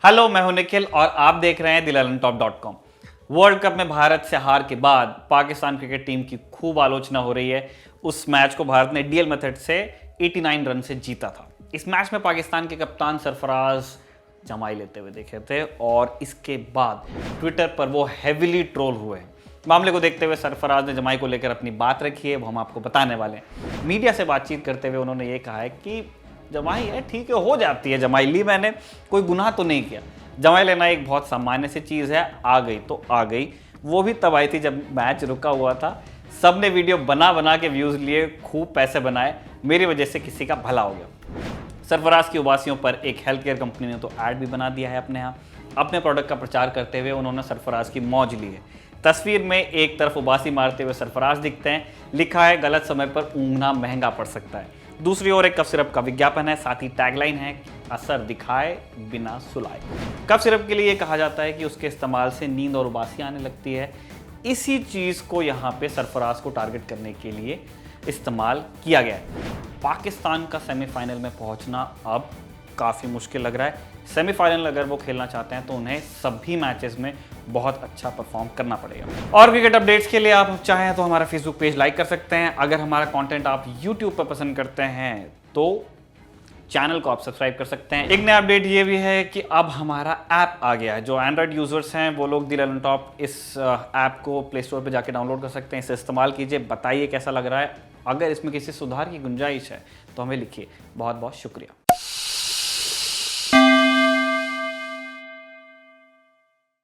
Hello, मैं हूं निखिल और आप देख रहे हैं दिललनटॉप.com। वर्ल्ड कप में भारत से हार के बाद पाकिस्तान क्रिकेट टीम की खूब आलोचना हो रही है। उस मैच को भारत ने डीएल मेथड से 89 रन से जीता था। इस मैच में पाकिस्तान के कप्तान सरफराज जमाई लेते हुए देखे थे और इसके बाद ट्विटर पर वो हैविली ट्रोल हुए। मामले को देखते हुए सरफराज ने जमाई को लेकर अपनी बात रखी है, वो हम आपको बताने वाले हैं। मीडिया से बातचीत करते हुए उन्होंने ये कहा है कि जमाई है, ठीक है, हो जाती है, जमाई ली मैंने, कोई गुनाह तो नहीं किया। जमाई लेना एक बहुत सामान्य सी चीज़ है, आ गई तो आ गई। वो भी तब आई थी जब मैच रुका हुआ था। सब ने वीडियो बना बना के व्यूज़ लिए, खूब पैसे बनाए, मेरी वजह से किसी का भला हो गया। सरफराज की उबासियों पर एक हेल्थ केयर कंपनी ने तो ऐड भी बना दिया है अपने यहाँ। अपने प्रोडक्ट का प्रचार करते हुए उन्होंने सरफराज की मौज ली है। तस्वीर में एक तरफ उबासी मारते हुए सरफराज दिखते हैं, लिखा है गलत समय पर ऊँघना महंगा पड़ सकता है। दूसरी ओर एक कफ सिरप का विज्ञापन है, साथ ही टैगलाइन है, असर दिखाए बिना सुलाए। कफ सिरप के लिए ये कहा जाता है कि उसके इस्तेमाल से नींद और उबासी आने लगती है। इसी चीज़ को यहाँ पे सरफराज को टारगेट करने के लिए इस्तेमाल किया गया है। पाकिस्तान का सेमीफाइनल में पहुंचना अब काफ़ी मुश्किल लग रहा है। सेमीफाइनल अगर वो खेलना चाहते हैं तो उन्हें सभी मैचेस में बहुत अच्छा परफॉर्म करना पड़ेगा। और क्रिकेट अपडेट्स के लिए आप चाहें तो हमारा फेसबुक पेज लाइक कर सकते हैं। अगर हमारा कंटेंट आप यूट्यूब पर पसंद करते हैं तो चैनल को आप सब्सक्राइब कर सकते हैं। एक नया अपडेट ये भी है कि अब हमारा ऐप आ गया है। जो एंड्रॉयड यूजर्स हैं वो लोग दिल लैपटॉप इस ऐप को प्ले स्टोर पर जाके डाउनलोड कर सकते हैं। इसे इस्तेमाल कीजिए, बताइए कैसा लग रहा है। अगर इसमें किसी सुधार की गुंजाइश है तो हमें लिखिए। बहुत बहुत शुक्रिया।